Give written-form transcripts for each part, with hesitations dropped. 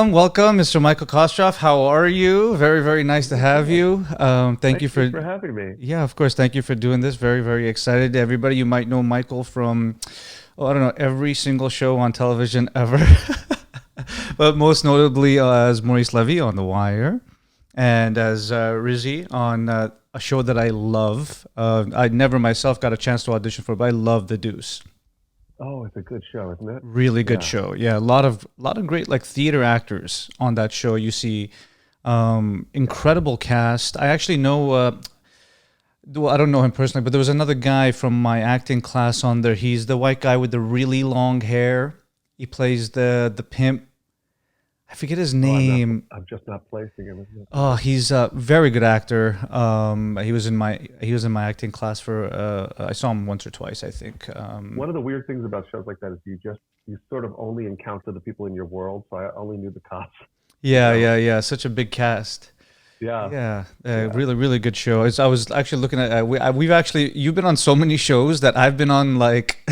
Welcome, Mr. Michael Kostoff. How are you? Very, very nice to have you. Thank you Thank you for, for having me. yeah, of course. Thank you for doing this. Very, very excited. Everybody, you might know Michael from, oh, I don't know, every single show on television ever, but most notably as Maurice Levy on The Wire and as Rizzy on a show that I love. I never myself got a chance to audition for, but I love The Deuce. Oh, it's a good show, isn't it? Really good Yeah. show. Yeah, a lot of great like theater actors on that show. You see incredible cast. I actually know well, I don't know him personally, but there was another guy from my acting class on there. He's the white guy with the really long hair. He plays the pimp. I forget his Oh, name. I'm just not placing him, isn't it? Oh, he's a very good actor. He was in my acting class for I saw him once or twice, I think. One of the weird things about shows like that is you sort of only encounter the people in your world. So I only knew the cops, you Yeah, know? yeah, yeah. Such a big cast. Yeah, Yeah, yeah. really, really good show. I was actually looking at we've actually you've been on so many shows that I've been on like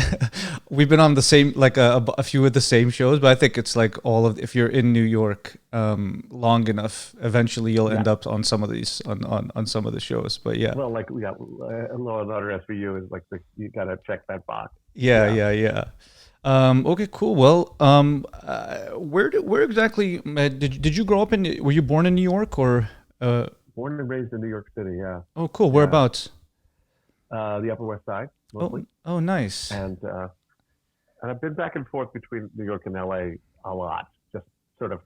we've been on the same like a few of the same shows, but I think it's like all of if you're in New York long enough, eventually you'll Yeah. end up on some of these on some of the shows. But yeah, Well, like we got Law and Order SVU is like you got to check that box. yeah, Yeah. yeah, yeah. Okay, cool. Well, where exactly did you grow up in? Were you born in New York or? Born and raised in New York City. Yeah, Oh, cool. yeah. Whereabouts? The Upper West Side Oh, mostly, oh, nice. and I've been back and forth between New York and LA a lot, just sort of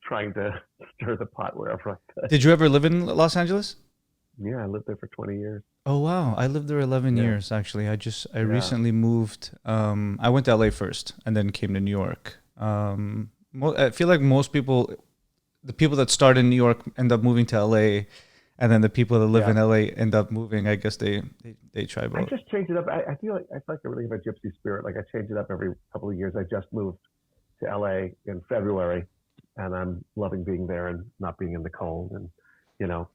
trying to stir the pot wherever I could. Did you ever live in Los Angeles? Yeah, I lived there for 20 years. Oh wow, I lived there 11 Yeah, years actually. I yeah, recently moved. I went to LA first and then came to New York. I feel like most people, the people that start in New York end up moving to LA, and then the people that live yeah. in LA end up moving. I guess they try I both. just change it up. I feel like I really have a gypsy spirit. Like I change it up every couple of years. I just moved to LA in February, and I'm loving being there and not being in the cold, and you know,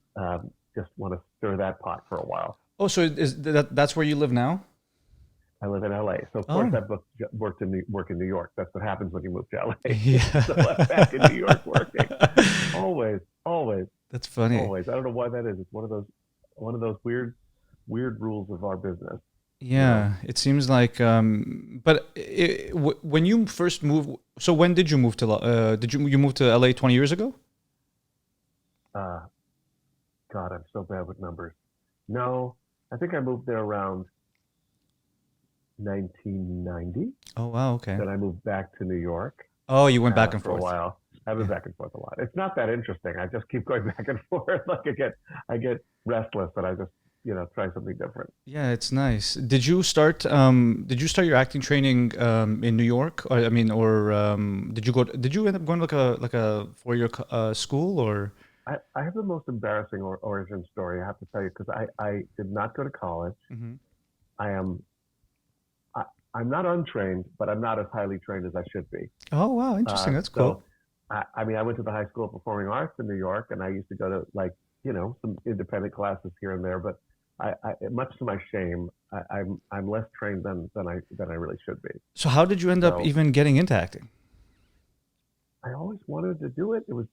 just want to stir that pot for a while. Oh, so that's where you live now? I live in LA, so of course Oh, work in New York. That's what happens when you move to LA. So I'm back in New yeah. York working. Always, always, That's funny. always. I don't know why that is. It's one of those weird rules of our business. You know, Yeah, it seems like, but when you first moved, so when did you move to, did you move to LA 20 years ago? uh, God, I'm so bad with numbers. No, I think I moved there around 1990. Oh, wow, okay. Then I moved back to New York Oh, you went back and for a forth. while. I've been Yeah. back and forth a lot. It's not that interesting. I just keep going back and forth. Like I get restless, and I just try something different. Yeah, it's nice. Did you start your acting training in New York? Or I mean, or did you end up going to like a four-year school or? I have the most embarrassing origin story I have to tell you because I did not go to college. Hmm. I am I, I'm not untrained, but I'm not as highly trained as I should be. Oh, wow, interesting. That's cool. So I mean, I went to the High School of Performing Arts in New York, and I used to go to like some independent classes here and there. But much to my shame, I'm less trained than I really should be. So how did you end up So even getting into acting? I always wanted to do it. It was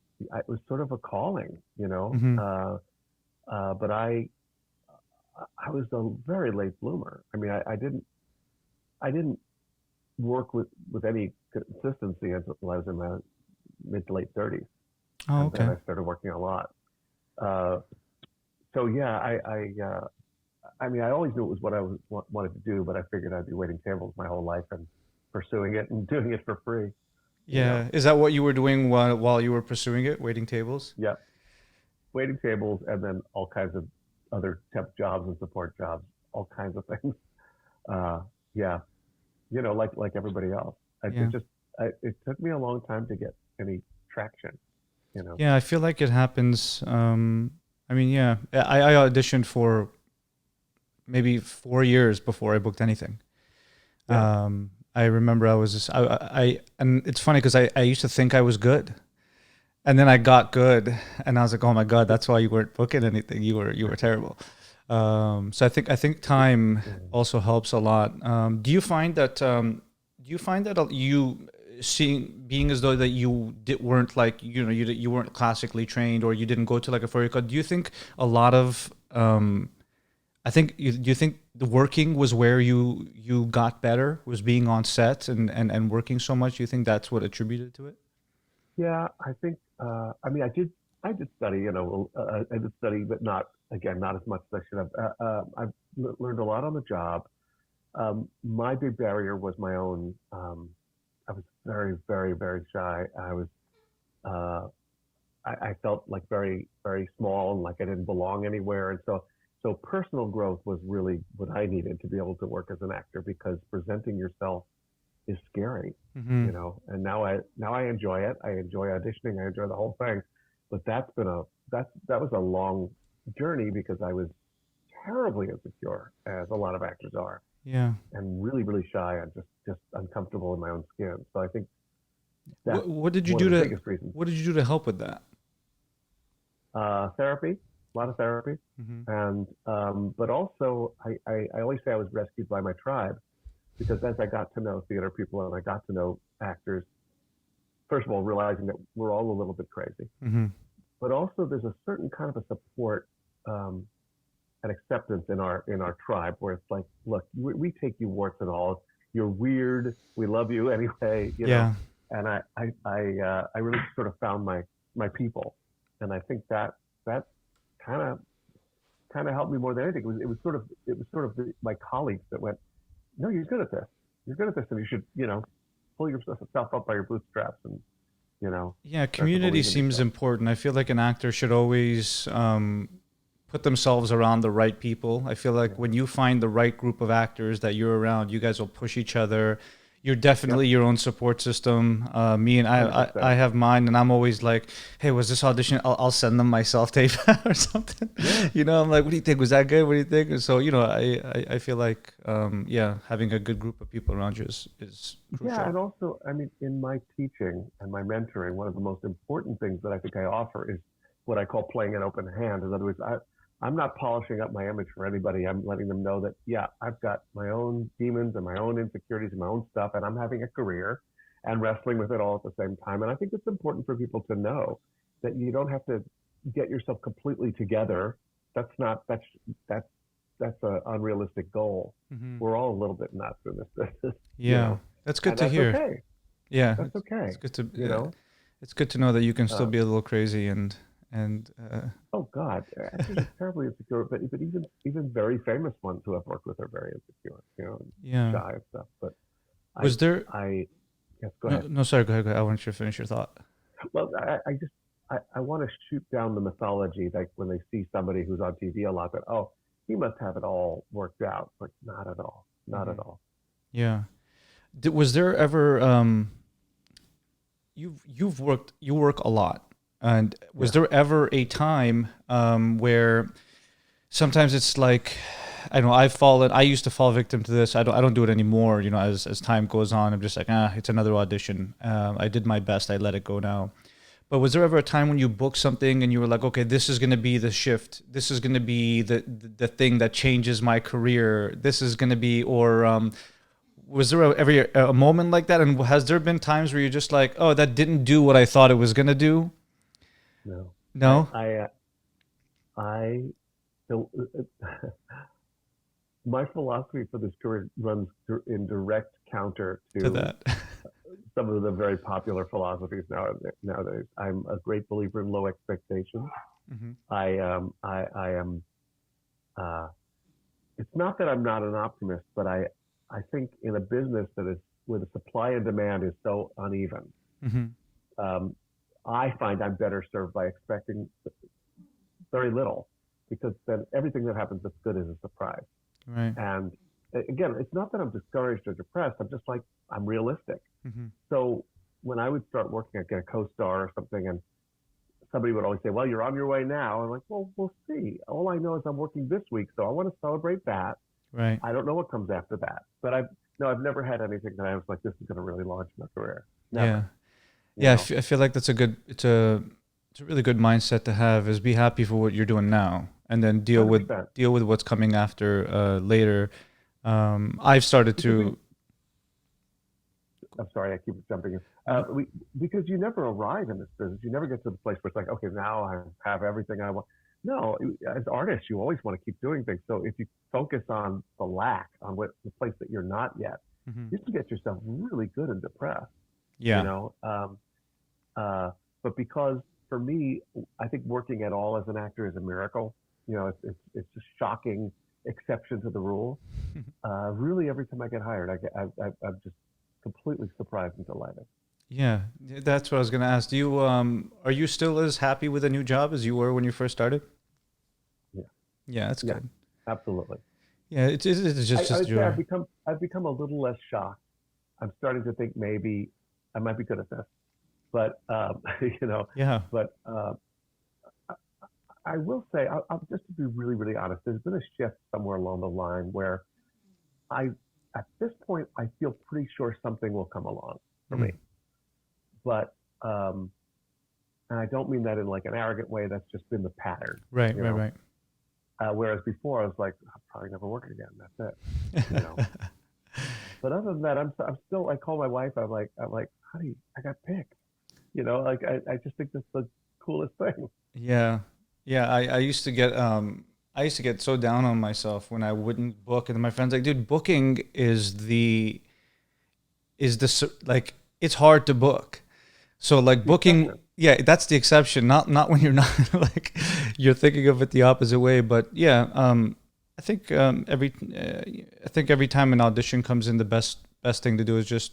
sort of a calling, Hmm. but I was a very late bloomer. I mean, I didn't work with any consistency until I was in my mid to late 30s, Oh, and then okay. I started working a lot. Uh, so yeah, I mean, I always knew it was what wanted to do, but I figured I'd be waiting tables my whole life and pursuing it and doing it for free. You know, Yeah. Is that what you were doing while you were pursuing it, waiting tables? yeah, waiting tables and then all kinds of other temp jobs and support jobs, all kinds of things. Uh, yeah, like everybody else. Yeah. It took me a long time to get any traction. You know, Yeah, I feel like it happens. I mean, yeah, I auditioned for maybe 4 years before I booked anything. yeah. I remember I was just, and it's funny because I used to think I was good, and then I got good, and I was like, oh my god, that's why you weren't booking anything. You were terrible. So I think time Mm. also helps a lot. Do you find that being as though that weren't like, you weren't classically trained, or you didn't go to like a four-year college, do you think a lot of do you think the working was where you got better, was being on set and working so much? Do you think that's what attributed to it? Yeah, I think. I mean, I did study. I did study, but not as much as I should have. I've learned a lot on the job. My big barrier was my own. I was very, very, very shy. Uh, I felt like very, very small and like I didn't belong anywhere. And so personal growth was really what I needed to be able to work as an actor, because presenting yourself is scary, Mm-hmm. And now I enjoy it. I enjoy auditioning. I enjoy the whole thing. But that was a long journey, because I was terribly insecure, as a lot of actors are, Yeah. and really, really shy and just uncomfortable in my own skin. So I think that's What did you one of do the to biggest reasons. What did you do to help with that? Therapy, a lot of therapy, Mm-hmm. and but also I always say I was rescued by my tribe, because as I got to know theater people and I got to know actors, first of all, realizing that we're all a little bit crazy, Mm-hmm. but also there's a certain kind of a support, um, and acceptance in our tribe, where it's like, look, we take you warts and all. You're weird. We love you anyway, Yeah. And I really sort of found my people, and I think that kind of kind of helped me more than anything. It was sort of my colleagues that went, no, you're good at this. You're good at this, and you should pull yourself up by your bootstraps, and Yeah, start to community believe in seems yourself. important. I feel like an actor should always put themselves around the right people. I feel like Yeah. when you find the right group of actors that you're around, you guys will push each other. You're Yep. definitely your own support system. Me and one Hundred I percent. have mine, and I'm always like, "Hey, was this audition?" I'll send them my self tape or something. Yeah. I'm like, "What do you think? Was that good? What do you think?" And so, I feel like, yeah, having a good group of people around you is Yeah, crucial. and also, I mean, in my teaching and my mentoring, one of the most important things that I think I offer is what I call playing an open hand. In other words, I'm not polishing up my image for anybody. I'm letting them know that, yeah, I've got my own demons and my own insecurities and my own stuff, and I'm having a career and wrestling with it all at the same time. And I think it's important for people to know that you don't have to get yourself completely together. That's not, that's, that's an unrealistic goal. Hmm. We're all a little bit nuts in this business, you Yeah, know that's good and to that's hear. okay. Yeah, That's it's okay. good to You know. it's good to know that you can still Uh, be a little crazy and oh God, actors are terribly insecure, but even very famous ones who I've worked with are very insecure, and yeah. shy and stuff. But I Was there I yes, go no ahead. no sorry, go ahead, go ahead. I want you to finish your thought. Well, I want to shoot down the mythology, like when they see somebody who's on TV a lot, that he must have it all worked out, but not at all, not Hmm. at all. Yeah. Was there ever you work a lot, and was Yeah, there ever a time where sometimes it's like, I don't know, I used to fall victim to this. I don't do it anymore, as time goes on. I'm just like, it's another audition. I did my best. I let it go now. But was there ever a time when you booked something and you were like, okay, this is going to be the shift. This is going to be the thing that changes my career. This is going to be, or was there ever a moment like that? And has there been times where you're just like, oh, that didn't do what I thought it was going to do? no, I No, I I so my philosophy for this career runs in direct counter to to that. some of the very popular philosophies nowadays. I'm a great believer in low expectations. Hmm. I am. Uh, it's not that I'm not an optimist, but I think in a business that is where the supply and demand is so uneven, Hmm. um, I find I'm better served by expecting very little, because then everything that happens that's good is a surprise. Right. And again, it's not that I'm discouraged or depressed. I'm just like, I'm realistic. Hmm. So when I would start working, I'd get a co-star or something, and somebody would always say, "Well, you're on your way now." I'm like, "Well, we'll see. All I know is I'm working this week, so I want to celebrate that. Right. I don't know what comes after that." But I've never had anything that I was like, "This is going to really launch my career." Yeah. Never. You Yeah. know. I feel like that's it's a really good mindset to have, is be happy for what you're doing now, and then 100%. deal with what's coming after later. I've started Because we to I'm sorry, I keep jumping in. Because you never arrive in this business. You never get to the place where it's like, okay, now I have everything I want. No, as artists, you always want to keep doing things. So if you focus on the lack, on what the place that you're not yet, Hmm. you can get yourself really good and depressed. You Yeah. know, but because for me, I think working at all as an actor is a miracle. You know, it's a shocking exception to the rule. Really, every time I get hired, I'm just completely surprised and delighted. Yeah, that's what I was gonna ask. Do you are you still as happy with a new job as you were when you first started? Yeah, Yeah, that's yeah, good. absolutely. Yeah, it's I just would say joy. I've become a little less shocked. I'm starting to think maybe I might be good at this, but you know, Yeah. but I will say, I'll just to be really, really honest, there's been a shift somewhere along the line where I, at this point, I feel pretty sure something will come along for me. Mm. But, and I don't mean that in like an arrogant way. That's just been the pattern, Right, you right, know. right. Whereas before, I was like, I'll probably never work again. That's it, you know. But other than that, I'm still. I call my wife. I'm like, honey, I got picked. You know, like I just think that's the coolest thing. Yeah. Yeah, I used to get so down on myself when I wouldn't book, and then my friends like, dude, booking like it's hard to book. So That's like the booking, exception. yeah, that's the exception. Not when you're not like you're thinking of it the opposite way. But yeah, I think I think every time an audition comes in, the best thing to do is just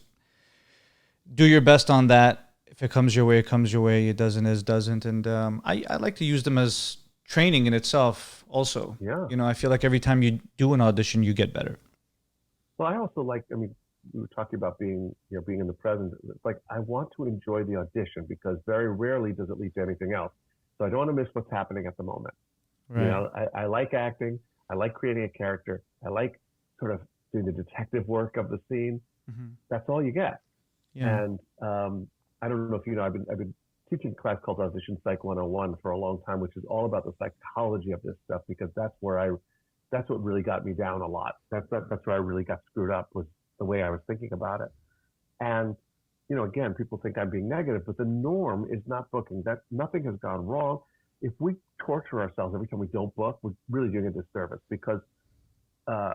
do your best on that. If it comes your way, it comes your way. It doesn't, it doesn't. And I like to use them as training in itself. Also, Yeah. you know, I feel like every time you do an audition, you get better. Well, I also like. I mean, we were talking about being in the present. It's like I want to enjoy the audition because very rarely does it lead to anything else. So I don't want to miss what's happening at the moment. You Right. know, I like acting. I like creating a character. I like sort of doing the detective work of the scene. Hmm. That's all you get. Yeah. And I don't know if you know, I've been teaching a class called Audition Psych 101 for a long time, which is all about the psychology of this stuff because that's what really got me down a lot. That's where I really got screwed up was the way I was thinking about it. And you know, again, people think I'm being negative, but the norm is not booking. That nothing has gone wrong. If we torture ourselves every time we don't book, we're really doing a disservice because uh,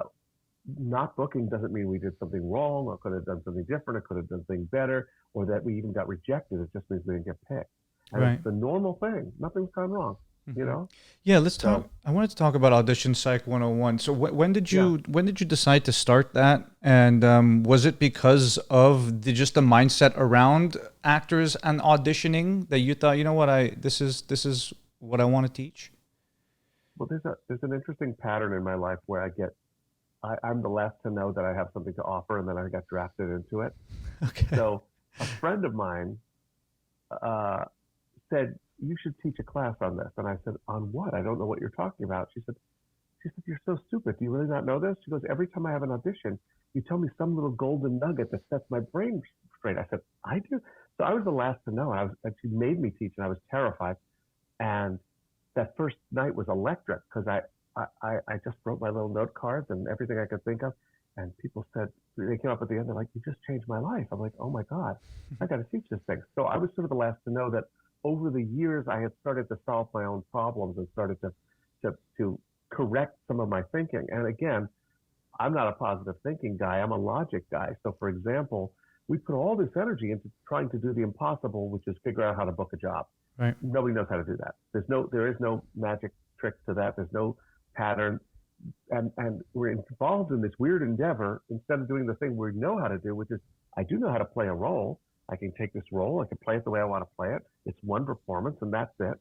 not booking doesn't mean we did something wrong or could have done something different or could have done things better or that we even got rejected. It just means we didn't get picked. And it's Right. the normal thing. Nothing's gone wrong, you Hmm. know? Yeah, let's talk. So I wanted to talk about Audition Psych 101. So yeah. when did you decide to start that? And was it because of just the mindset around actors and auditioning that you thought, you know what, I this is what I want to teach? Well, there's an interesting pattern in my life where I'm the last to know that I have something to offer and then I got drafted into it. Okay. So a friend of mine uh, said, you should teach a class on this. And I said, on what? I don't know what you're talking about. She said, you're so stupid. Do you really not know this? She goes, every time I have an audition, you tell me some little golden nugget that sets my brain straight. I said, I do. So I was the last to know. And she made me teach and I was terrified. And that first night was electric because I just wrote my little note cards and everything I could think of. And people said, they came up at the end, they're like, you just changed my life. I'm like, oh my God, I got to teach this thing. So I was sort of the last to know that over the years, I had started to solve my own problems and started to correct some of my thinking. And again, I'm not a positive thinking guy. I'm a logic guy. So for example, we put all this energy into trying to do the impossible, which is figure out how to book a job. Right. Nobody knows how to do that. There is no magic trick to that. There's no pattern. And we're involved in this weird endeavor instead of doing the thing we know how to do, which is I do know how to play a role. I can take this role. I can play it the way I want to play it. It's one performance and that's it.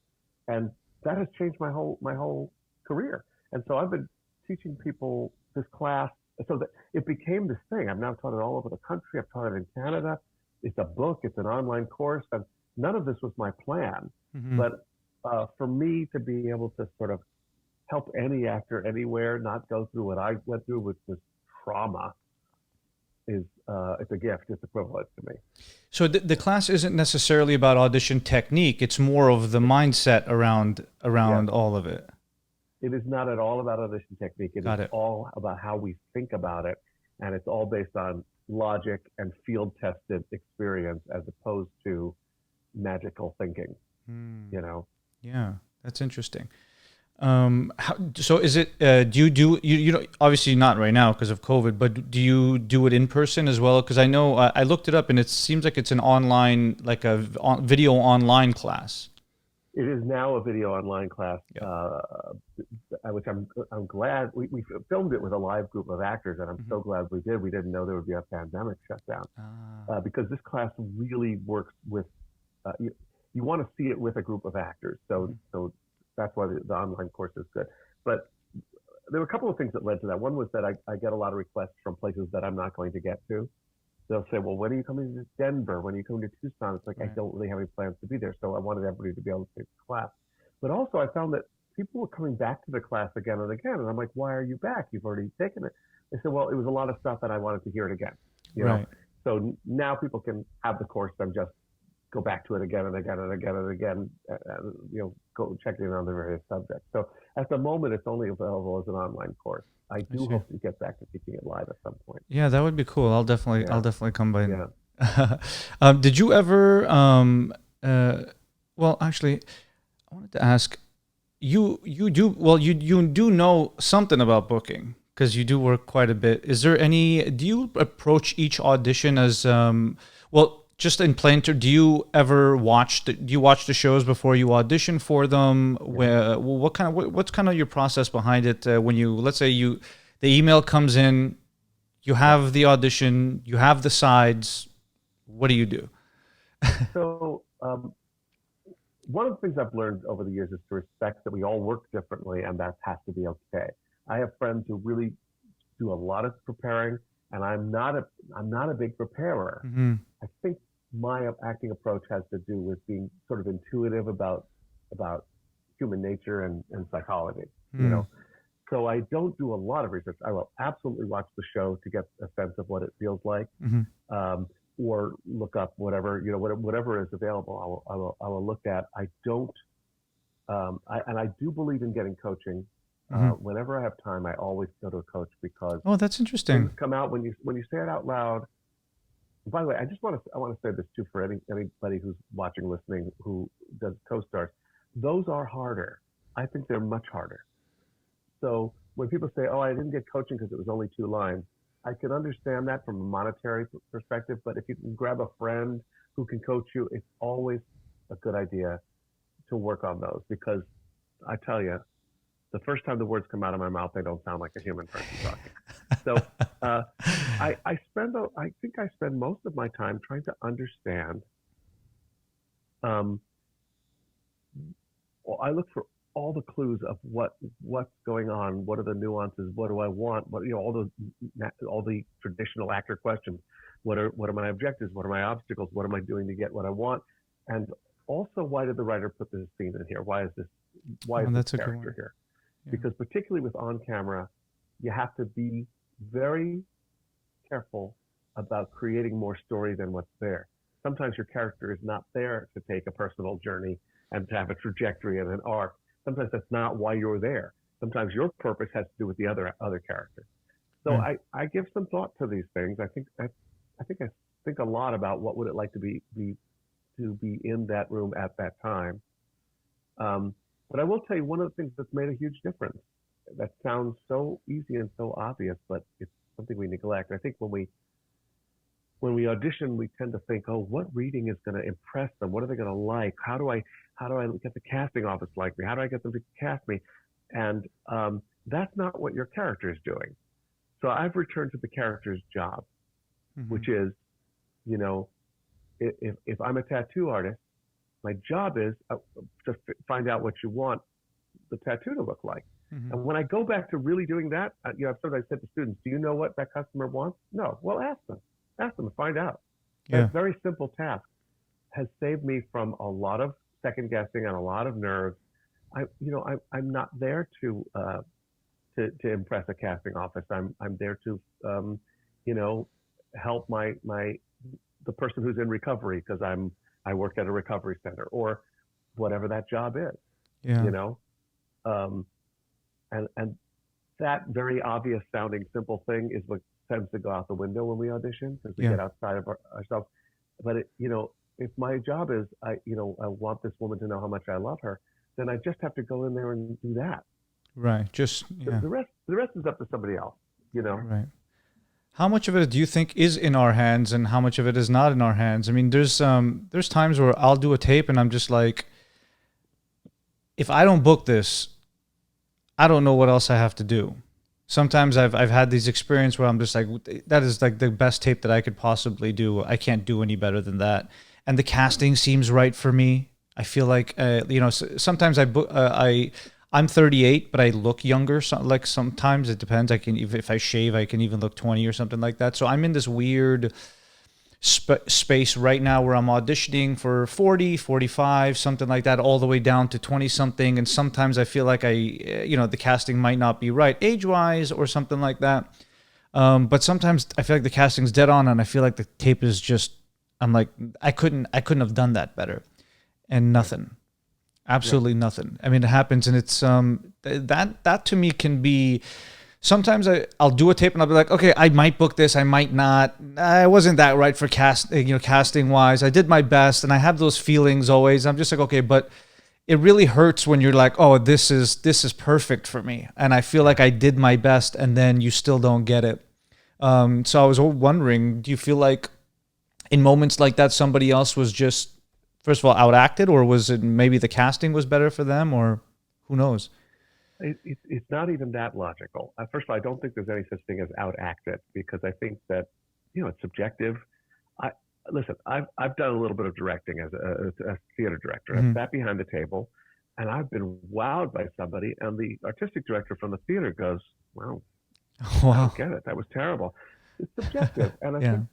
And that has changed my whole career. And so I've been teaching people this class so that it became this thing. I've now taught it all over the country. I've taught it in Canada. It's a book. It's an online course. And none of this was my plan. Hmm. But for me to be able to sort of help any actor anywhere not go through what I went through, which was trauma, is it's a gift. It's equivalent to me. So the class isn't necessarily about audition technique. It's more of the mindset Yes, around all of it. it is not at all about audition technique. It is Got it. all about how we think about it and it's all based on logic and field tested experience as opposed to magical thinking, Hmm. you know. Yeah, that's interesting. So is it, do you know, obviously not right now because of COVID, but do you do it in person as well? Because I know I looked it up and it seems like it's an online, like a video online class. It is now a video online class, Yeah. which I'm glad we filmed it with a live group of actors, and I'm Hmm. so glad we did. We didn't know there would be a pandemic shutdown, Ah, because this class really works with you want to see it with a group of actors. mhm. So that's why the online course is good. But there were a couple of things that led to that. One was that I get a lot of requests from places that I'm not going to get to. They'll say, well, when are you coming to Denver? When are you coming to Tucson? It's like, I Right. don't really have any plans to be there. So I wanted everybody to be able to take the class. But also I found that people were coming back to the class again and again. And I'm like, why are you back? You've already taken it. They said, well, it was a lot of stuff and I wanted to hear it again, you know? Right. So now people can have the course and just go back to it again and again and again and again, go check in on the various subjects. So at the moment, it's only available as an online course. I I do see. hope to get back to teaching it live at some point. Yeah, that would be cool. I'll Yeah, definitely come by. yeah. Did you ever, well, actually, I wanted to ask, you do, well, you do know something about booking because you do work quite a bit. Is there any, do you approach each audition as, well, just in plain terms, do you ever do you watch the shows before you audition for them? Yeah. Where, what kind of, what's kind of your process behind it? When you, let's say the email comes in, you Yeah. have the audition, you have the sides. What do you do? So one of the things I've learned over the years is to respect that we all work differently, and that has to be okay. I have friends who really do a lot of preparing, and I'm not a big preparer. Hmm. I think my acting approach has to do with being sort of intuitive about human nature and psychology. You Hmm. know, so I don't do a lot of research. I will absolutely watch the show to get a sense of what it feels like, Hmm. um, or look up whatever whatever is available. I will look at. I don't, and I do believe in getting coaching. Hmm. Whenever I have time, I always go to a coach because Oh, that's things interesting. come out when you say it out loud. By the way, I want to say this too for anybody who's watching, listening, who does co-stars. Those are harder. I think they're much harder. So when people say, "Oh, I didn't get coaching because it was only 2 lines," I can understand that from a monetary perspective. But if you can grab a friend who can coach you, it's always a good idea to work on those because I tell you, the first time the words come out of my mouth, they don't sound like a human person talking. So uh, I think I spend most of my time trying to understand. Um, well, I look for all the clues of what's going on, what are the nuances, what do I want, what all the traditional actor questions. What are my objectives? What are my obstacles? What am I doing to get what I want? And also, why did the writer put this scene in here? Why Oh, is this that's a good character one. here? Yeah. Because particularly with on camera, you have to be very careful about creating more story than what's there. Sometimes your character is not there to take a personal journey and to have a trajectory and an arc. Sometimes that's not why you're there. Sometimes your purpose has to do with the other character. So Right. I give some thought to these things. I think a lot about what would it like to be in that room at that time. Um, but I will tell you one of the things that's made a huge difference. That sounds so easy and so obvious, but it's something we neglect. I think when we audition, we tend to think, oh, what reading is going to impress them? What are they going to like? How do I get the casting office to like me? How do I get them to cast me? And that's not what your character is doing. So I've returned to the character's job, Hmm. which is, you know, if I'm a tattoo artist, my job is to find out what you want the tattoo to look like. Hmm. And when I go back to really doing that, I've sometimes said to students, do you know what that customer wants? No. Well, ask them. Ask them to find out. Yeah. That very simple task has saved me from a lot of second guessing and a lot of nerves. I'm not there to impress a casting office. I'm there to, you know, help the person who's in recovery because I work at a recovery center or whatever that job is. Yeah. You know, um, and that very obvious sounding simple thing is what tends to go out the window when we audition because we Yeah. get outside of ourselves. But if my job is I want this woman to know how much I love her, then I just have to go in there and do that. Right. Just The, yeah. the rest is up to somebody else. You know. Right. How much of it do you think is in our hands, and how much of it is not in our hands? I mean, there's times where I'll do a tape and I'm just like, if I don't book this, I don't know what else I have to do. Sometimes I've had these experiences where I'm just like, that is like the best tape that I could possibly do. I can't do any better than that. And the casting seems right for me. I feel like sometimes I'm 38, but I look younger. So, like sometimes it depends. I can if I shave, I can even look 20 or something like that. So I'm in this weird space right now where I'm auditioning for 40, 45, something like that, all the way down to 20 something. And sometimes I feel like the casting might not be right age wise or something like that. But sometimes I feel like the casting's dead on, and I feel like the tape is just, I'm like, I couldn't have done that better, and nothing. Absolutely nothing. I mean, it happens, and it's that to me can be. Sometimes I'll do a tape and I'll be like, okay, I might book this, I might not. I wasn't that right for casting wise. I did my best, and I have those feelings always. I'm just like, okay, but it really hurts when you're like, oh, this is perfect for me, and I feel like I did my best, and then you still don't get it. So I was wondering, do you feel like in moments like that somebody else was just, first of all, outacted, or was it maybe the casting was better for them, or who knows? It's not even that logical. First of all, I don't think there's any such thing as outacted because I think that it's subjective. I listen. I've done a little bit of directing as a theater director. Mm-hmm. I've sat behind the table, and I've been wowed by somebody, and the artistic director from the theater goes, "Wow, Wow. I don't get it. That was terrible." It's subjective, and I Yeah. think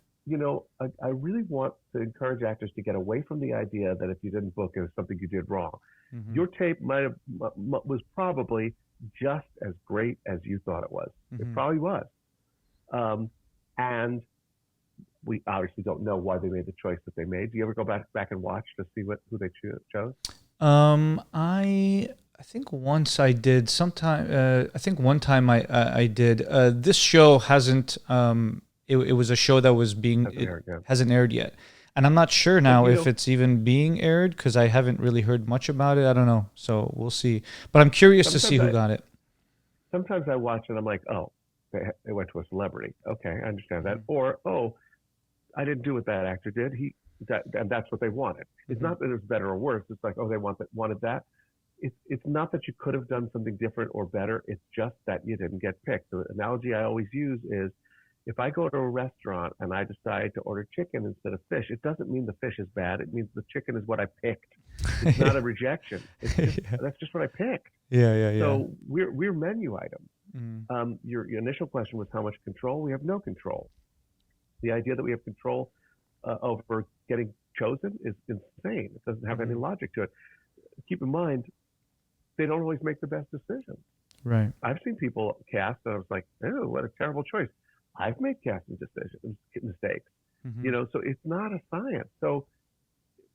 I really want to encourage actors to get away from the idea that if you didn't book it, it's something you did wrong. Mm-hmm. Your tape was probably just as great as you thought it was. Mm-hmm. It probably was. And we obviously don't know why they made the choice that they made. Do you ever go back and watch to see who they chose? I think once I did. Sometime I think one time I did. This show hasn't. It was a show that was hasn't aired yet. And I'm not sure now if it's even being aired because I haven't really heard much about it. I don't know. So we'll see. But I'm curious to see who got it. Sometimes I watch and I'm like, oh, they went to a celebrity. Okay, I understand that. Or, oh, I didn't do what that actor did. And that's what they wanted. It's not that it's better or worse. It's like, oh, they wanted that. It's not that you could have done something different or better. It's just that you didn't get picked. The analogy I always use is, if I go to a restaurant and I decide to order chicken instead of fish, it doesn't mean the fish is bad. It means the chicken is what I picked. It's not a rejection. That's just what I picked. Yeah. So we're menu items. Mm. Your initial question was how much control? We have no control. The idea that we have control over getting chosen is insane. It doesn't have any logic to it. Keep in mind, they don't always make the best decisions. Right. I've seen people cast and I was like, oh, what a terrible choice. I've made casting mistakes, so it's not a science. So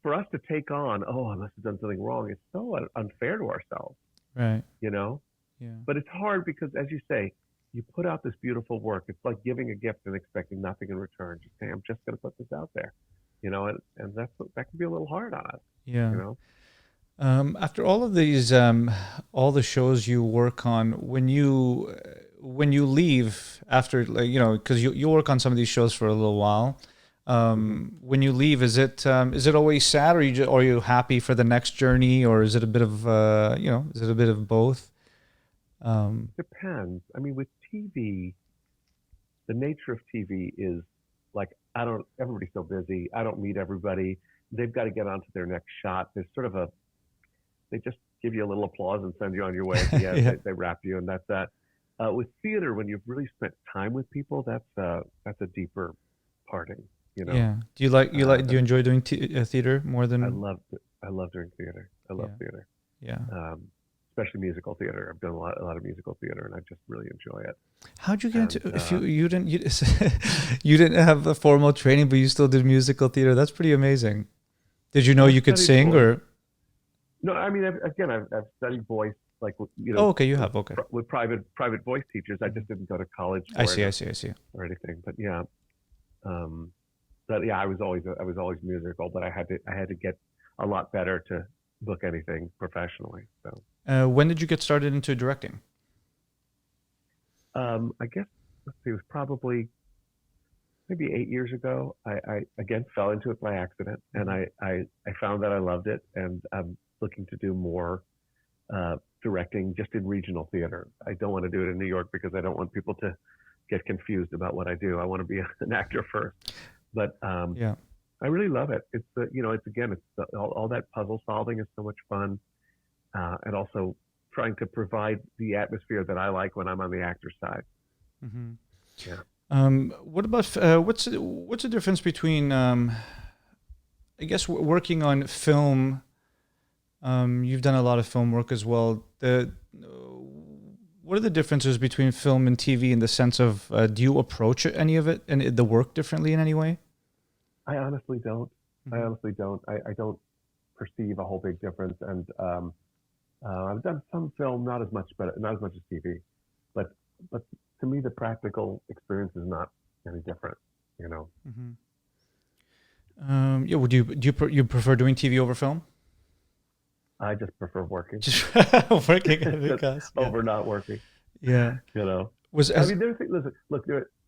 for us to take on, oh, I must have done something wrong, it's so unfair to ourselves, right? Yeah. But it's hard because, as you say, you put out this beautiful work. It's like giving a gift and expecting nothing in return. Just say, I'm just going to put this out there, and that can be a little hard on us. Yeah. After all of these, all the shows you work on, when you leave after, because you work on some of these shows for a little while, when you leave, is it always sad, or are you happy for the next journey, or is it a bit of both? Depends. I mean, with TV, the nature of TV is like, everybody's so busy. I don't meet everybody. They've got to get on to their next shot. There's sort of they just give you a little applause and send you on your way. At the end. Yeah. They wrap you, and that's that. With theater, when you've really spent time with people, that's a deeper parting. Yeah. Do you enjoy doing theater more than? I love doing theater. I love theater. Yeah. Especially musical theater. I've done a lot of musical theater, and I just really enjoy it. How'd you get into? If you didn't have a formal training, but you still did musical theater, that's pretty amazing. Did you know you could sing, or? No, I mean, I've studied voice like Oh, okay, you have, okay. with private voice teachers. I just didn't go to college I for see, I it see, I see. or anything. But yeah, um, but yeah, I was always musical, but I had to get a lot better to book anything professionally. So When did you get started into directing? I guess let's see, it was probably maybe 8 years ago. I again fell into it by accident, and Mhm. I found that I loved it, and I'm looking to do more directing just in regional theater. I don't want to do it in New York because I don't want people to get confused about what I do. I want to be an actor first, but Yeah. I really love it. It's it's again, all that puzzle solving is so much fun, and also trying to provide the atmosphere that I like when I'm on the actor side. Hmm. Yeah. What about what's the difference between I guess working on film? You've done a lot of film work as well. What are the differences between film and TV in the sense of do you approach any of it and the work differently in any way? I honestly don't. I Hmm. honestly don't. I don't perceive a whole big difference, and I've done some film, not as much, but not as much as TV. But but to me, the practical experience is not any different. You know, Hmm. Yeah. Would you prefer doing TV over film? I just prefer working Just working at the just cast. Yeah. over not working. Yeah. You know, Was I as mean, listen, look,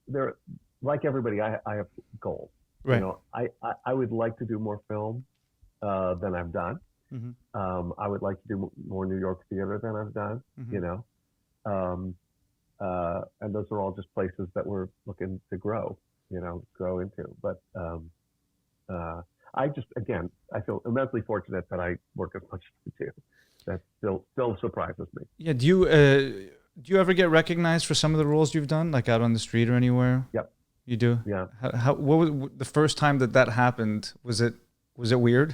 there, like everybody, I have goals. You right. know, I would like to do more film than I've done. Hmm. I would like to do more New York theater than I've done. You Hmm. know, um, and those are all just places that we're looking to grow. Grow into. But uh, I just, again, I feel immensely fortunate that I work as much as I do. That still surprises me. Yeah. Do you ever get recognized for some of the roles you've done, like out on the street or anywhere? Yep. You do. Yeah. What was the first time that happened? Was it weird?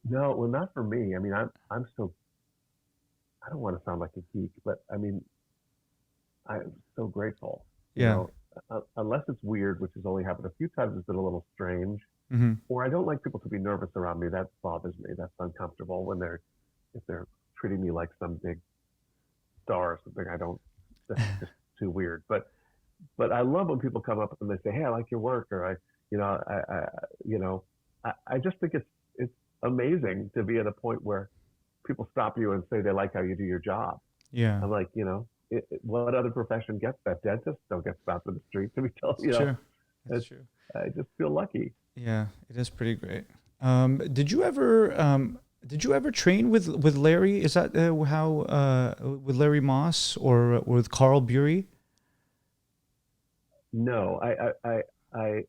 No, well, not for me. I mean, I'm so, I don't want to sound like a geek, but I mean, I'm so grateful. You Yeah. know, unless it's weird, which has only happened a few times, it's been a little strange. Hmm. Or I don't like people to be nervous around me. That bothers me. That's uncomfortable when if they're treating me like some big star or something. I don't. That's just too weird. But I love when people come up and they say, "Hey, I like your work," or you know, I just think it's amazing to be at a point where people stop you and say they like how you do your job. Yeah. I'm like, what other profession gets that? Dentists don't get stopped in the street to be told, It's true. It's it's, true. I just feel lucky. Yeah, it is pretty great. Did you ever train with Larry? Is that how with Larry Moss or with Carl Bury? No, I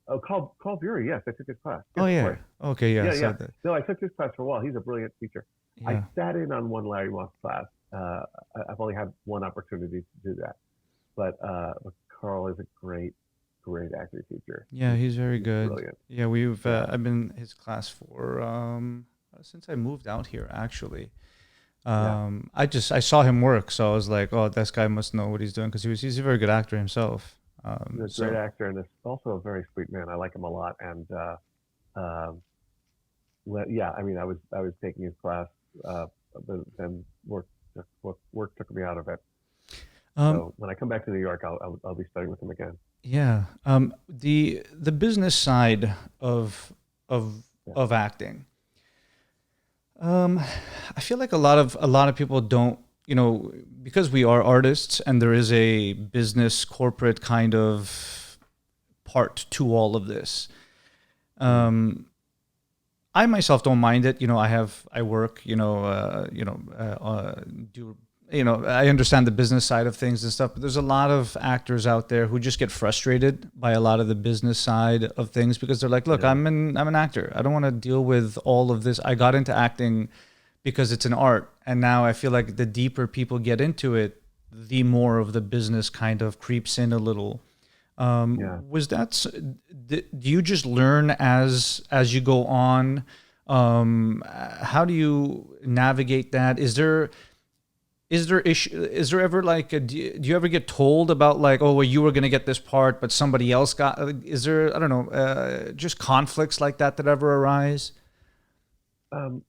oh, Call Fury. Yes, I took his class. Oh Yes, of yeah. course. Okay, yeah. Yeah, So yeah. that, No, I took his class for a while. He's a brilliant teacher. I yeah, sat in on one Larry Moss class. I've only had one opportunity to do that, but Carl is a great acting teacher. yeah. He's He's very he's good. brilliant. Yeah, Yeah, I've been his class for since I moved out here actually. yeah. I saw him work, so I was like, oh, this guy must know what he's doing because he's a very good actor himself. He's a great So actor and is also a very sweet man. I like him a lot. And um, yeah, I mean, I was taking his class, uh, but then work took me out of it. um, So when I come back to New York, I'll be studying with him again. yeah. The business side of of Yeah. of acting. Um, I feel like a lot of people don't, because we are artists and there is a business corporate kind of part to all of this. Mhm. Um, I myself don't mind it. I work, do, I understand the business side of things and stuff, but there's a lot of actors out there who just get frustrated by a lot of the business side of things because they're like, look, Yeah. I'm an actor. I don't want to deal with all of this. I got into acting because it's an art. And now I feel like the deeper people get into it, the more of the business kind of creeps in a little. Yeah. Was that do you just learn as you go on? How do you navigate that? Is there ever like do you ever get told about like, oh, well, you were going to get this part but somebody else got, is there, I don't know, just conflicts like that ever arise? Um,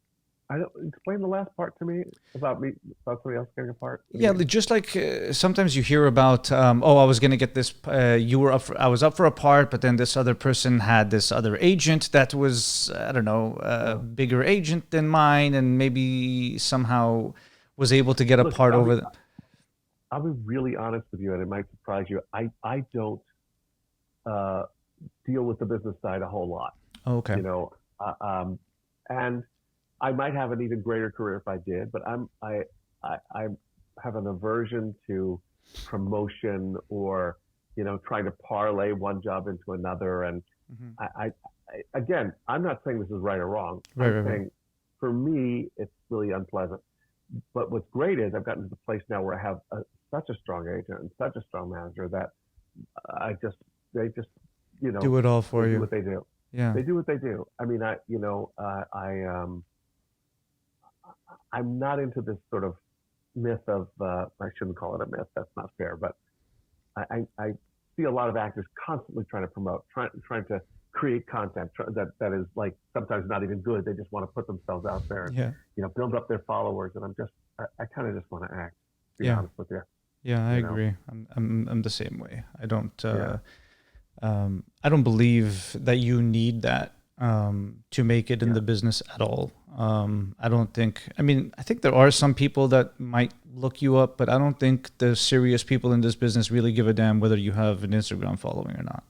I don't explain the last part to me about me about somebody else getting a part. What do you Yeah, mean? just like sometimes you hear about, oh, I was gonna get this. You were up. I was up for a part, but then this other person had this other agent that was, I don't know, a Oh, bigger agent than mine, and maybe somehow was able to get a look, part over them. I'll be really honest with you, and it might surprise you. I don't uh, deal with the business side a whole lot, Oh, okay. you know, and I might have an even greater career if I did, but I have an aversion to promotion or trying to parlay one job into another. And Hmm. again, I'm not saying this is right or wrong. Right, I'm right, right. saying for me, it's really unpleasant. But what's great is I've gotten to the place now where I have such a strong agent and such a strong manager that I just they just you know Do it all they for do you. what they do. Yeah. They do what they do. I mean, I'm not into this sort of myth of I shouldn't call it a myth. That's not fair. But I see a lot of actors constantly trying to promote, trying to create content that is like sometimes not even good. They just want to put themselves out there and Yeah. build up their followers. And I kind of just want to act. To be Yeah. honest with you, Yeah. I you know, agree. I'm the same way. yeah. I don't believe that you need that to make it in Yeah, the business at all. I don't think. I mean, I think there are some people that might look you up, but I don't think the serious people in this business really give a damn whether you have an Instagram following or not.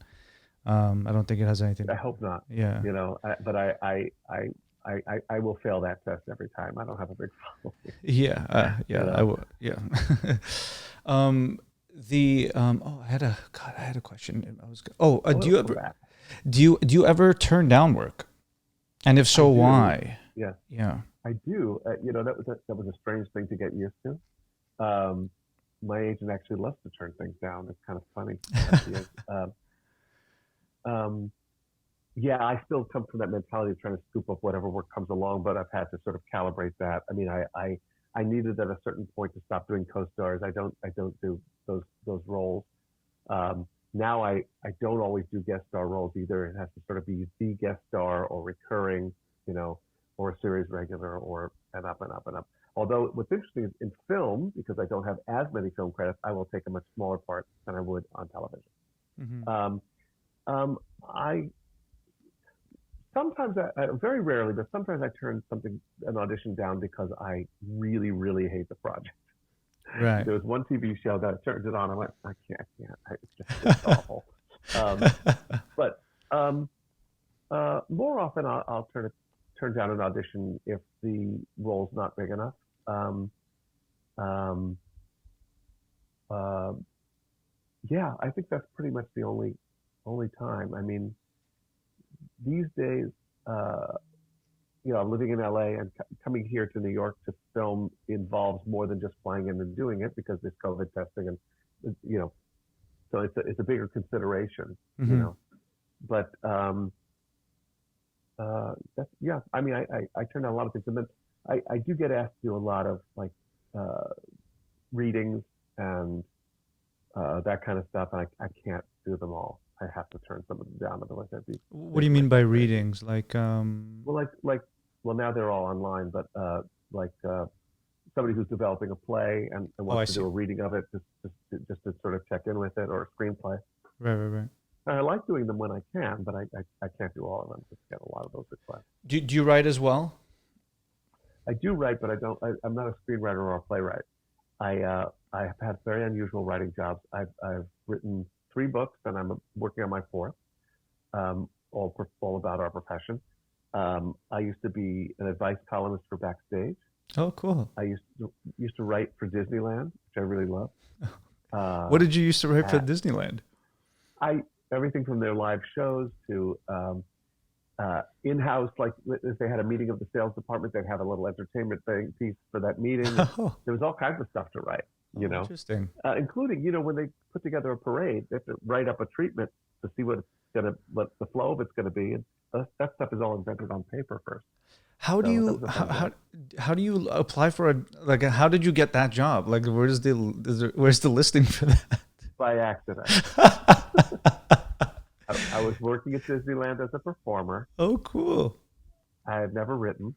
I don't think it has anything I to do hope with it. not. Yeah. But I will fail that test every time. I don't have a big following. Yeah. You Yeah. I know, will. Yeah. um, I had a God. I had a question. Do you Go ever back. do you ever turn down work? And if I so, do. why? Yes, Yeah. I do. That was a strange thing to get used to. Um, my agent actually loves to turn things down. It's kind of funny how she is. Um, yeah, I still come from that mentality of trying to scoop up whatever work comes along, but I've had to sort of calibrate that. I mean, I needed at a certain point to stop doing co-stars. I don't do those roles. Now I don't always do guest star roles either. It has to sort of be the guest star or recurring, you know, or a series regular or and up and up and up. Although what's interesting is in film, because I don't have as many film credits, I will take a much smaller part than I would on television. Hmm. Um, I sometimes very rarely, but sometimes I turn an audition down because I really, really hate the project. Right. There was one TV show that I turned it on. I went, I can't. It's awful. Um, but um, more often, I'll turn down an audition if the role's not big enough. Um, um, uh, yeah, I think that's pretty much the only time. I mean, these days, uh, I'm living in LA and coming here to New York to film involves more than just flying in and doing it because there's COVID testing and you know, so it's a bigger consideration, you Hmm. know. But that's yeah. I mean, I turn down a lot of things, and then I do get asked to do a lot of like uh, readings and that kind of stuff, and I can't do them all. I have to turn some of them down, otherwise I'd be What do you making mean by myself crazy. readings? Like, Well, well now they're all online, but like somebody who's developing a play and oh, I wants to see. do a reading of it just to sort of check in with it or a screenplay. Right, right, right. And I like doing them when I can, but I can't do all of them. Just get a lot of those requests. Do you write as well? I do write, but I'm not a screenwriter or a playwright. I have had very unusual writing jobs. I've written 3 books, and I'm working on my fourth. All about our profession. I used to be an advice columnist for Backstage. Oh, cool. I used to write for Disneyland, which I really love. What Uh, did you used to write for at, Disneyland? I everything from their live shows to in-house, like if they had a meeting of the sales department, they'd have a little entertainment thing piece for that meeting, and Oh, there was all kinds of stuff to write, oh, interesting. including when they put together a parade, they have to write up a treatment to see what the flow of it's gonna be, and that stuff is all invented on paper first. How do So that you was a fun job. how do you apply for a like? How did you get that job? Like, where's the listing for that? By accident, I was working at Disneyland as a performer. Oh, cool. I had never written.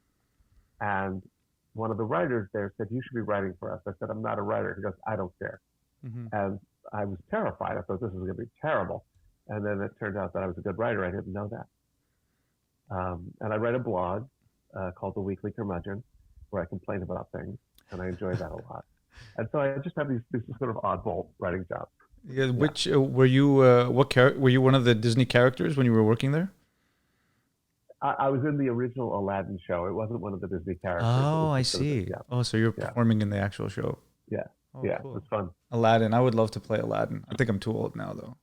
And one of the writers there said, "You should be writing for us." I said, "I'm not a writer." He goes, "I don't care." Hmm. And I was terrified. I thought this was going to be terrible. And then it turned out that I was a good writer. I didn't know that. And I write a blog called The Weekly Curmudgeon, where I complain about things, and I enjoy that a lot. And so I just have these sort of oddball writing jobs. Yeah, Yeah. which were you? Were you one of the Disney characters when you were working there? I was in the original Aladdin show. It wasn't one of the Disney characters. It was Oh, I just sort of, see. yeah, Oh, so you're yeah, performing in the actual show. yeah, Oh, yeah. It was cool. fun. Aladdin. I would love to play Aladdin. I think I'm too old now, though.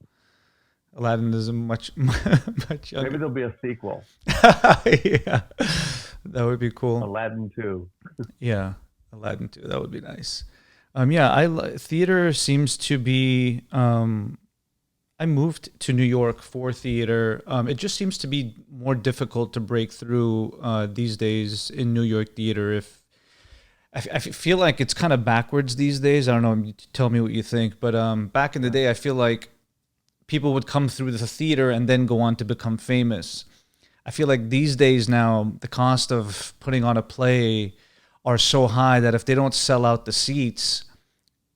Aladdin is a much much Maybe younger. there'll be a sequel, Yeah, that would be cool. Aladdin 2. Yeah, Aladdin too. That would be nice. Yeah, theater seems to be. I moved to New York for theater. It just seems to be more difficult to break through these days in New York theater. If I feel like it's kind of backwards these days. I don't know. You tell me what you think. But back in the Yeah. day, I feel like people would come through the theater and then go on to become famous. I feel like these days now, the cost of putting on a play are so high that if they don't sell out the seats,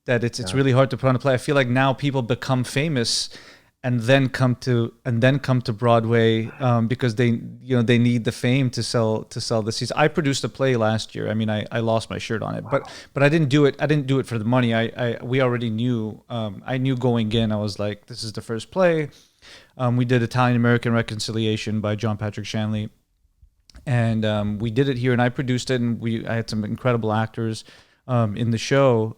that it's Yeah. really hard to put on a play. I feel like now people become famous and then come to Broadway because they need the fame to sell the seats. I produced a play last year. I mean, I lost my shirt on it, but Wow. but I didn't do it. I didn't do it for the money. We already knew. I knew going in. I was like, this is the first play. We did Italian American Reconciliation by John Patrick Shanley, and we did it here, and I produced it, and I had some incredible actors in the show,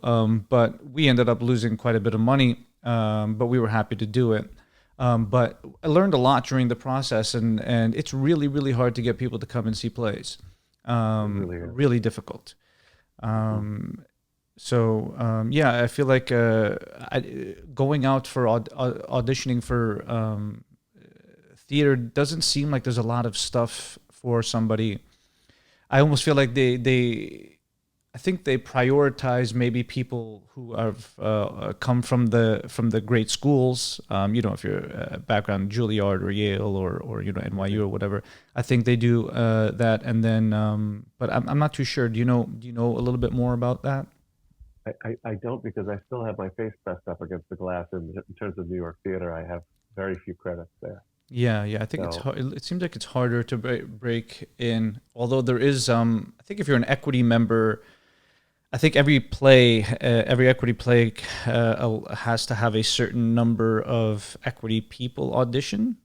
but we ended up losing quite a bit of money, but we were happy to do it. But I learned a lot during the process, and it's really, really hard to get people to come and see plays. It really is. Really difficult. Hmm. Yeah, I feel like going out for auditioning for theater doesn't seem like there's a lot of stuff for somebody. I almost feel like I think they prioritize maybe people who have come from the great schools. If you're background Juilliard or Yale or NYU Okay. or whatever. I think they do that, and then but I'm not too sure. Do you know a little bit more about that? I don't, because I still have my face pressed up against the glass. In terms of New York theater, I have very few credits there. Yeah, yeah. I think it's So hard. It seems like it's harder to break in. Although there is, I think if you're an equity member, I think every equity play has to have a certain number of equity people audition.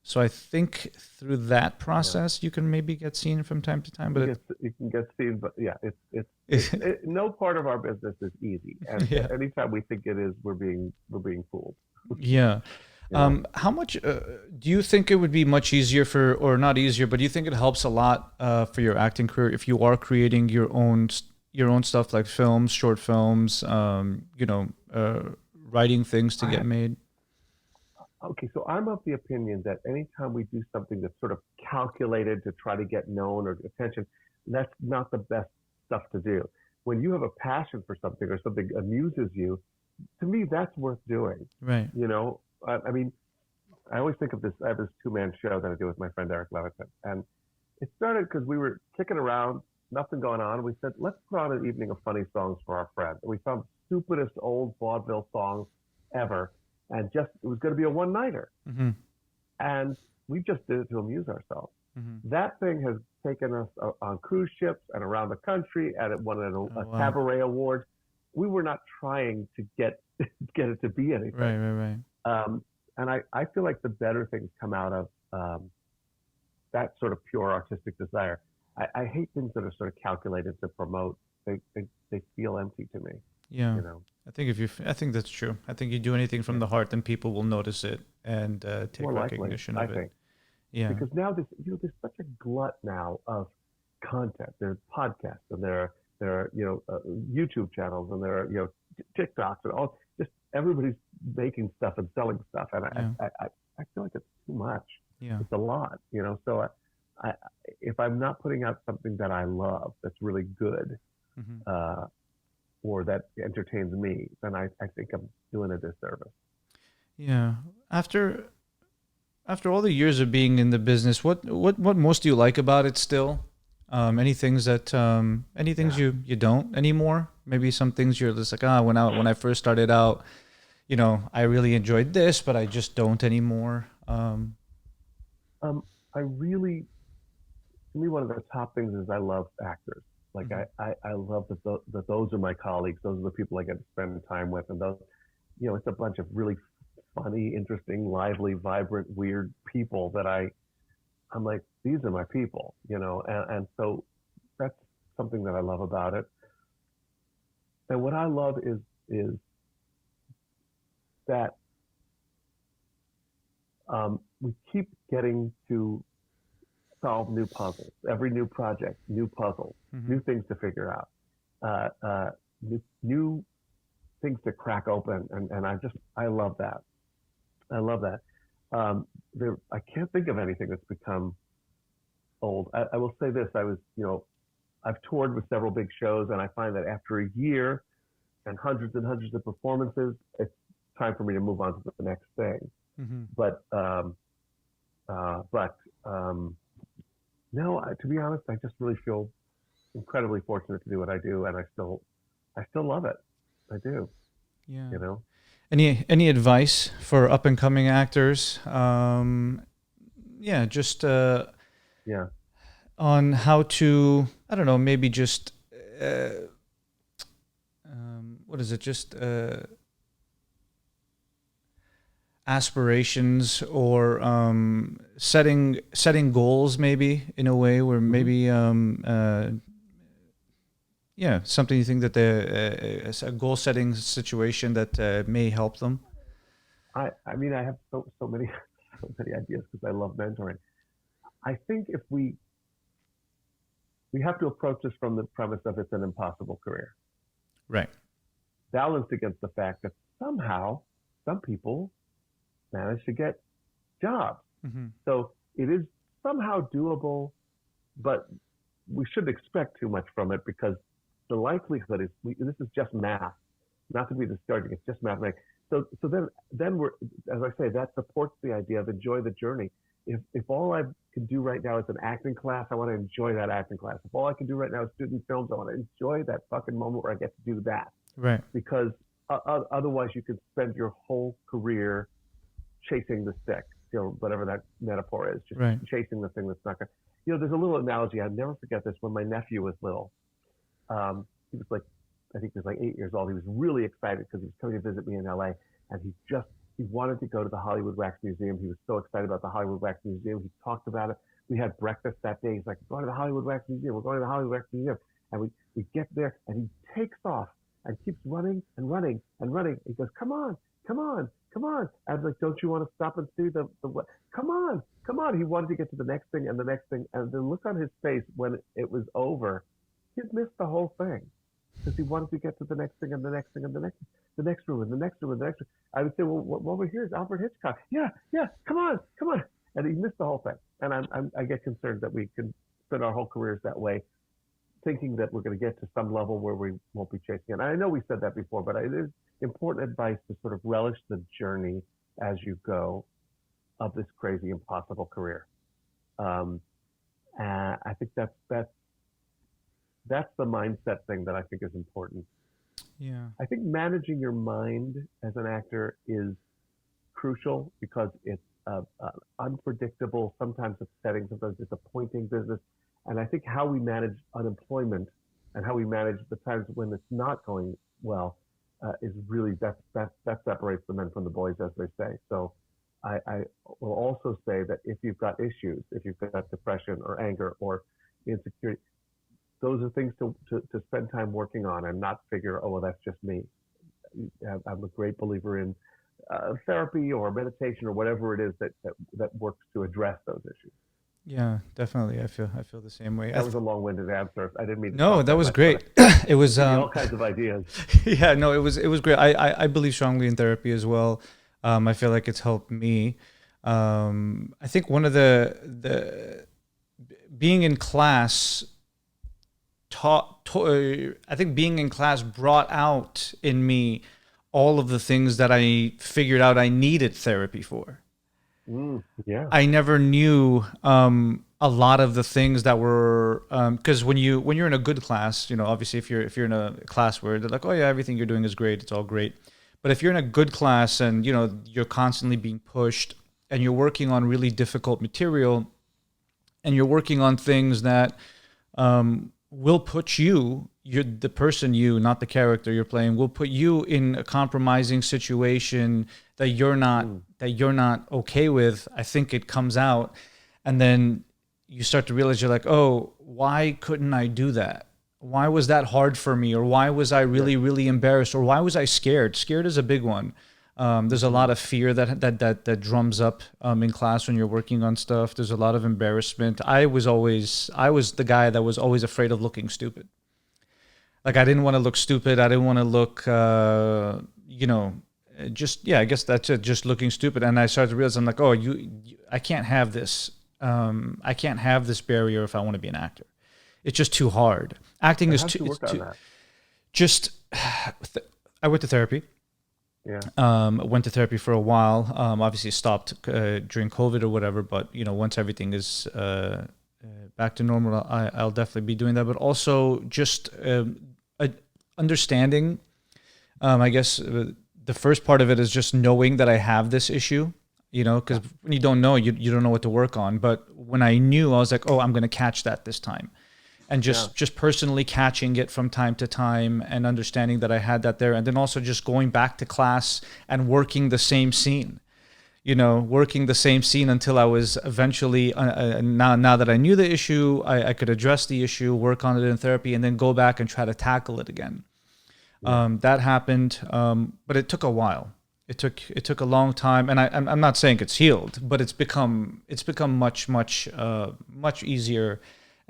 So I think through that yeah, process, you can maybe get seen from time to time. But you can get seen, but yeah, it, no part of our business is easy. And yeah, anytime we think it is, we're being fooled. yeah. You know, How much do you think it would be much easier or not easier, but do you think it helps a lot for your acting career if you are creating your own stuff like films, short films, writing things to get I made? Okay, so I'm of the opinion that anytime we do something that's sort of calculated to try to get known or attention, that's not the best stuff to do. When you have a passion for something or something amuses you, to me, that's worth doing. Right. You know, I mean, I always think of this. I have this two-man show that I do with my friend Eric Levitin, and it started because we were kicking around, nothing going on. We said, let's put on an evening of funny songs for our friend. And we found the stupidest old vaudeville songs ever, and just it was going to be a one-nighter, Mm-hmm. and we just did it to amuse ourselves. Mm-hmm. That thing has taken us on cruise ships and around the country, and it won Oh a wow. cabaret award. We were not trying to get get it to be Right. anything. Right. Right. And I feel like the better things come out of that sort of pure artistic desire. I hate things that are sort of calculated to promote. They feel empty to me, Yeah. you know. I think that's true. I think you do anything from Yeah, the heart, then people will notice it and take more likely, recognition I of it. think, Yeah. because now there's such a glut now of content. There's podcasts, and there are YouTube channels, and there are TikToks, and all. Just everybody's making stuff and selling stuff, and Yeah. I feel like it's too much. Yeah. It's a lot, you know. So I if I'm not putting out something that I love, that's really good, Hmm. uh, or that entertains me, then I think I'm doing a disservice. Yeah. After after all the years of being in the business, what most do you like about it still? Any things that any things you don't anymore? Maybe some things you're just like, when I first started out, I really enjoyed this, but I just don't anymore. Um, I really, to me, one of the top things is I love actors. Like Mhm. I love that those are my colleagues. Those are the people I get to spend time with, and those, it's a bunch of really funny, interesting, lively, vibrant, weird people that I'm like, these are my people, and so that's something that I love about it. And what I love is that we keep getting to solve new puzzles. Every new project, new puzzles, Mhm. new things to figure out, new things to crack open, and I love that. I love that. I can't think of anything that's become old. I will say this: I've toured with several big shows, and I find that after a year and hundreds of performances, it's time for me to move on to the next thing. Mhm. But but no, to be honest, I just really feel incredibly fortunate to do what I do, and I still love it. I do. Yeah. You know. Any advice for up and coming actors? Yeah, just Yeah. on how to, I don't know, maybe just what is it? Just aspirations or setting goals, maybe in a way where Hmm. maybe yeah, something you think that a goal setting situation that may help them. I mean, I have so many so many ideas because I love mentoring. I think if we have to approach this from the premise of it's an impossible career, Right. balanced against the fact that somehow some people manage to get jobs. Hmm. So it is somehow doable, but we shouldn't expect too much from it because the likelihood is this is just math, not to be discouraging. It's just mathematics. So then we're, as I say, that supports the idea of enjoy the journey. If all I can do right now is an acting class, I want to enjoy that acting class. If all I can do right now is student films, I want to enjoy that fucking moment where I get to do that. Right. Because otherwise, you could spend your whole career chasing the stick, whatever that metaphor is, just Right. chasing the thing that's not going to. There's a little analogy. I'll never forget this. When my nephew was little, he was like, I think he was like 8 years old. He was really excited because he was coming to visit me in LA, and he wanted to go to the Hollywood Wax Museum. He was so excited about the Hollywood Wax Museum. He talked about it. We had breakfast that day. He's like, "We're going to the Hollywood Wax Museum. We're going to the Hollywood Wax Museum." And we get there, and he takes off and keeps running and running and running. He goes, "Come on, come on, come on!" I was like, "Don't you want to stop and see the what? Come on, come on!" He wanted to get to the next thing and the next thing, and the look on his face when it was over, he'd missed the whole thing because he wanted to get to the next thing and the next thing and the next room and the next room and the next room. I would say, well, what over here is Alfred Hitchcock. Yeah, yeah, come on, come on. And he missed the whole thing. And I get concerned that we can spend our whole careers that way, thinking that we're going to get to some level where we won't be chasing it. And I know we said that before, but it is important advice to sort of relish the journey as you go of this crazy, impossible career. Um, and I think that's the mindset thing that I think is important. Yeah. I think managing your mind as an actor is crucial because it's unpredictable, sometimes upsetting, sometimes disappointing business. And I think how we manage unemployment and how we manage the times when it's not going well is really that separates the men from the boys, as they say. So I will also say that if you've got issues, if you've got depression or anger or insecurity, those are things to spend time working on and not figure, oh, well, that's just me. I'm a great believer in therapy or meditation or whatever it is that works to address those issues. Yeah, definitely. I feel the same way. That was a long-winded answer. I didn't mean to No, talk that that was much, but great. It was give me all kinds of ideas. yeah, no, it was great. I believe strongly in therapy as well. I feel like it's helped me. I think one of the being in class I think being in class brought out in me all of the things that I figured out I needed therapy for. Yeah. I never knew. a lot of the things that were, because when you're in a good class, obviously if you're in a class where they're like, oh yeah, everything you're doing is great, it's all great. But if you're in a good class and you're constantly being pushed and you're working on really difficult material and you're working on things that will put you're the person, not the character you're playing, will put you in a compromising situation that you're not okay with. I think it comes out, and then you start to realize you're like, oh, why couldn't I do that? Why was that hard for me? Or why was I really, really embarrassed? Or why was I scared? Scared is a big one. There's a lot of fear that drums up in class when you're working on stuff. There's a lot of embarrassment. I was the guy that was always afraid of looking stupid. Like I didn't want to look stupid. I didn't want to look, I guess that's it, just looking stupid. And I started to realize I'm like, oh, I can't have this. I can't have this barrier if I want to be an actor. It's just too hard. Acting is too. Work on that? Just, I went to therapy. Yeah. Went to therapy for a while. Obviously stopped during COVID or whatever. But once everything is back to normal, I'll definitely be doing that. But also just understanding. I guess the first part of it is just knowing that I have this issue. Because when you don't know, you don't know what to work on. But when I knew, I was like, oh, I'm going to catch that this time. And just personally catching it from time to time and understanding that I had that there. And then also just going back to class and working the same scene, until I was eventually, now that I knew the issue, I could address the issue, work on it in therapy, and then go back and try to tackle it again. That happened, but it took a while. It took a long time, and I'm not saying it's healed, but it's become much easier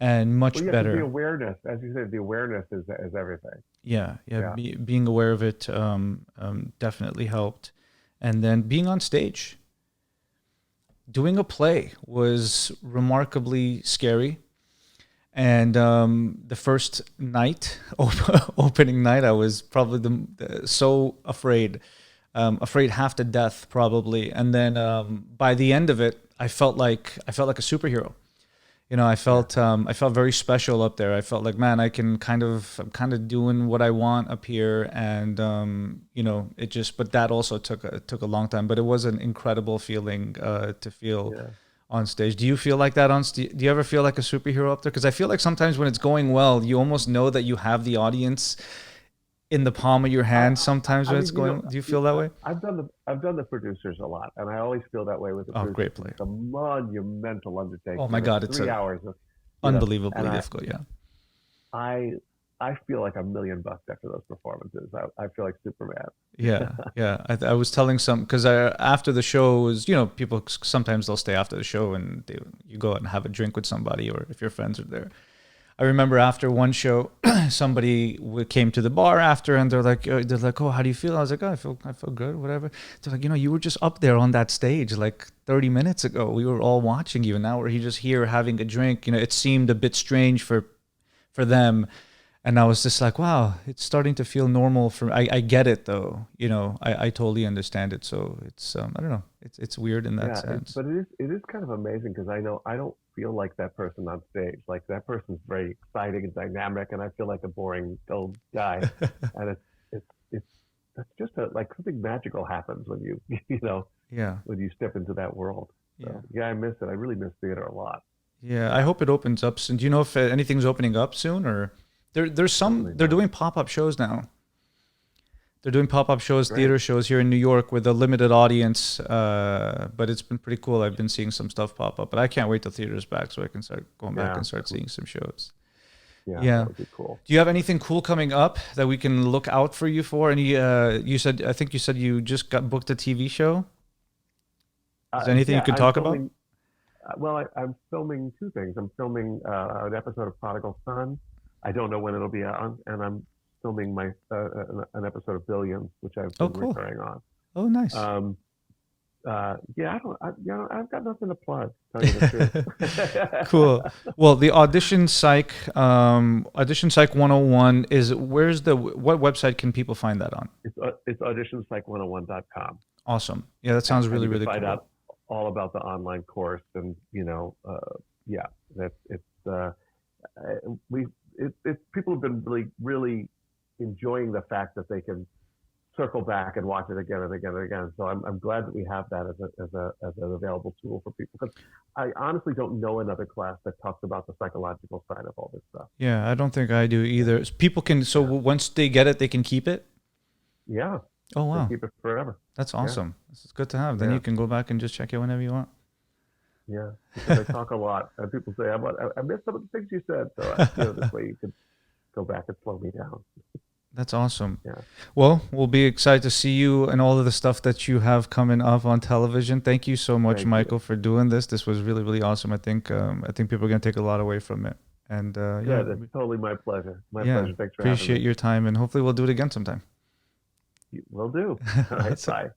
and much better. The awareness, as you said, the awareness is everything. Yeah. Being aware of it definitely helped, and then being on stage, doing a play was remarkably scary. And the first night, opening night, I was probably so afraid. Afraid half to death probably, and then by the end of it, I felt like a superhero. I felt very special up there. I felt like, man, I'm kind of doing what I want up here, and it just. But that also took a long time. But it was an incredible feeling to feel on stage. Do you feel like that on stage? Do you ever feel like a superhero up there? Because I feel like sometimes when it's going well, you almost know that you have the audience in the palm of your hand. Sometimes when it's going, do you feel that way? I've done the producers a lot, and I always feel that way with the producers. Great play. It's a monumental undertaking. Oh my God, it's 3 hours of unbelievably difficult. I feel like $1 million after those performances. I feel like Superman. Yeah. I was telling because after the show was, people sometimes they'll stay after the show and you go out and have a drink with somebody, or if your friends are there. I remember after one show, somebody came to the bar after, and they're like, oh, how do you feel? I was like, oh, I feel good, whatever. They're like, you were just up there on that stage like 30 minutes ago. We were all watching you, and now we're just here having a drink. It seemed a bit strange for them, and I was just like, wow, it's starting to feel normal for. I get it though. I totally understand it. So it's I don't know. It's weird in that sense. But it is kind of amazing because I know I don't feel like that person on stage. Like that person's very exciting and dynamic, and I feel like a boring old guy. And that's just like something magical happens when you when you step into that world. So, I miss it. I really miss theater a lot. Yeah, I hope it opens up soon. Do you know if anything's opening up soon, or there's some? They're doing pop-up shows now. They're doing pop-up shows, theater shows here in New York with a limited audience, but it's been pretty cool. I've been seeing some stuff pop up, but I can't wait till theater's back so I can start going back and start seeing some shows. Yeah, that would be cool. Do you have anything cool coming up that we can look out for you for? Any? I think you said you just got booked a TV show. Is there anything you can talk about? Well, I'm filming 2 things. I'm filming an episode of Prodigal Son. I don't know when it'll be on, and I'm filming an episode of Billions, which I've been recurring on. Oh, nice. I've got nothing to plug. Tell you the truth. Cool. Well, the Audition Psych 101 is what website can people find that on? It's auditionpsych101.com. Awesome. Yeah, that sounds really, really cool. Find out all about the online course and yeah, we people have been really enjoying the fact that they can circle back and watch it again and again and again. So I'm glad that we have that as an available tool for people, because I honestly don't know another class that talks about the psychological side of all this stuff. Yeah, I don't think I do either. People can, so Yeah, once they get it, they can keep it. yeah, Oh they wow, keep it forever. that's Yeah, awesome. This is good to have. Then yeah, you can go back and just check it whenever you want. yeah. Because I talk a lot, and people say I missed some of the things you said. So this way you can go back and slow me down. That's awesome. Yeah. Well, we'll be excited to see you and all of the stuff that you have coming up on television. Thank you so much, Thank you. Michael, for doing this. This was really, really awesome. I think people are going to take a lot away from it. And Good. It's totally my pleasure. My yeah, pleasure. Thanks for having appreciate me. your time, and hopefully we'll do it again sometime. Will do. All right. That's Bye.